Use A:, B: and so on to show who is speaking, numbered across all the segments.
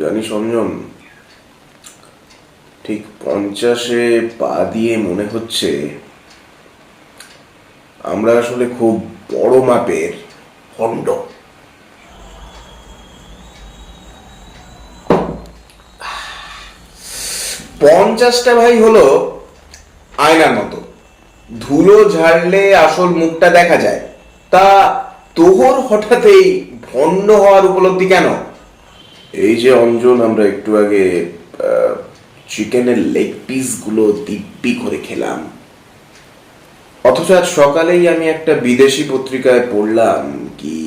A: জানি সঞ্জন, ঠিক 50-এ পা দিয়ে মনে হচ্ছে আমরা আসলে খুব বড় মাপের হন্ড। 50টা ভাই হলো আয়নার মতো, ধুলো ঝাড়লে আসল মুখটা দেখা যায়। তা তোর হঠাৎ এই ভণ্ড হওয়ার উপলব্ধি কেন? এই যে অঞ্জন, আমরা একটু আগে চিকেনের লেগ পিস গুলো দিব্যি করে খেলাম, অথচ আজ সকালেই আমি একটা বিদেশি পত্রিকায় পড়লাম কি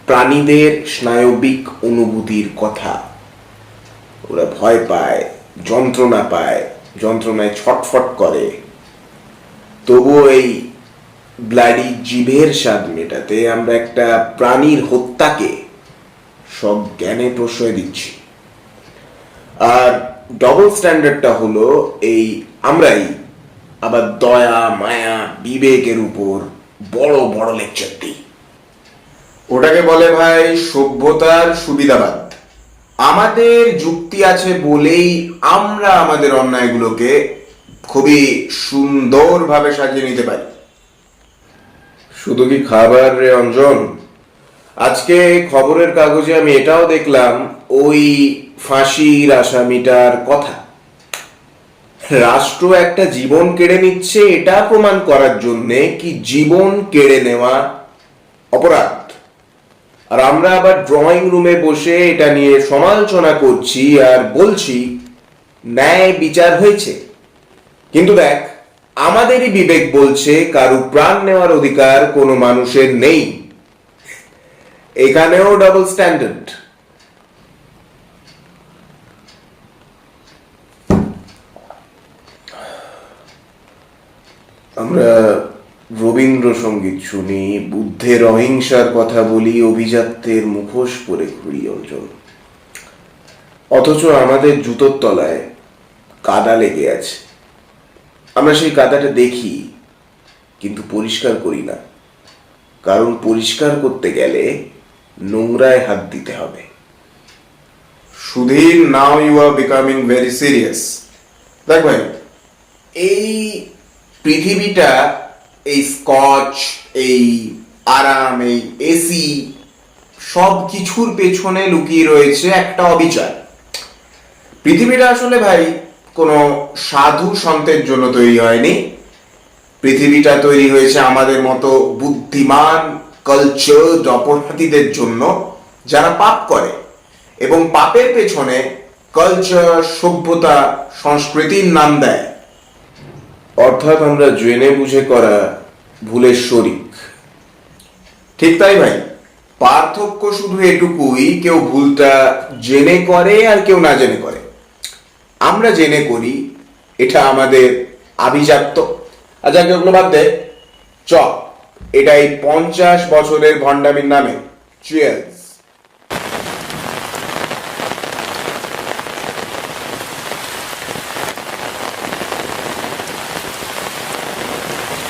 A: প্রাণীদের স্নায়বিক অনুভূতির কথা। ওরা ভয় পায়, যন্ত্রণা পায়, যন্ত্রণায় ছটফট করে, তবুও এই ব্লাডি জিভের স্বাদ মেটাতে আমরা একটা প্রাণীর হত্যাকে সব জ্ঞানে প্রশ্রয় দিচ্ছি। আর ডবল স্ট্যান্ডার্ডটা হলো এই আমরাই আবার দয়া মায়া বিবেকের উপর বড় বড় লেকচার দিই। ওটাকে বলে ভাই সভ্যতার সুবিধাবাদ। আমাদের যুক্তি আছে বলেই আমরা আমাদের অন্যায়গুলোকে খুবই সুন্দরভাবে সাজিয়ে নিতে পারি। শুধু কি খাবার রে অঞ্জন, আজকে খবরের কাগজে আমি এটাও দেখলাম ওই ফাঁসির আসামিটার কথা। রাষ্ট্র একটা জীবন কেড়ে নিচ্ছে এটা প্রমাণ করার জন্য কি জীবন কেড়ে নেওয়া অপরাধ, আর আমরা আবার ড্রয়িং রুমে বসে এটা নিয়ে সমালোচনা করছি আর বলছি ন্যায় বিচার হয়েছে। কিন্তু দেখ, আমাদেরই বিবেক বলছে কারো প্রাণ নেওয়ার অধিকার কোনো মানুষের নেই। এখানেও ডাবল স্ট্যান্ডার্ড। আমরা রবীন্দ্রসঙ্গীত শুনি, বুদ্ধের অহিংসার কথা বলি, অভিজাত্যের মুখোশ পরে ঘুরি অঞ্জন, অথচ আমাদের জুতোর তলায় কাদা লেগে আছে। আমরা সেই কাদাটা দেখি কিন্তু পরিষ্কার করি না, কারণ পরিষ্কার করতে গেলে নোংরায় হাত দিতে হবে। Sudhir, now you are becoming very serious. দেখ ভাই, এই পৃথিবীটা, এই স্কচ, এই আরাম, এই এসি, সব কিছুর পেছনে লুকিয়ে রয়েছে একটা অবিচার। পৃথিবীটা আসলে ভাই কোনো সাধু সন্তের জন্য তৈরি হয়নি। পৃথিবীটা তৈরি হয়েছে আমাদের মতো বুদ্ধিমান কালচার অপরাধীদের জন্য, যারা পাপ করে এবং পাপের পেছনে কালচার, সভ্যতা, সংস্কৃতির নাম দেয়। অর্থাৎ আমরা জেনে বুঝে করা ভুলের শরিক। ঠিক তাই ভাই, পার্থক্য শুধু এটুকুই, কেউ ভুলটা জেনে করে আর কেউ না জেনে করে। আমরা জেনে করি, এটা আমাদের আভিজাত্য। আচ্ছা ওগুলো বাদ দে, চ এটাই 50 বছরের ভণ্ডামির নামে চিয়ার্স।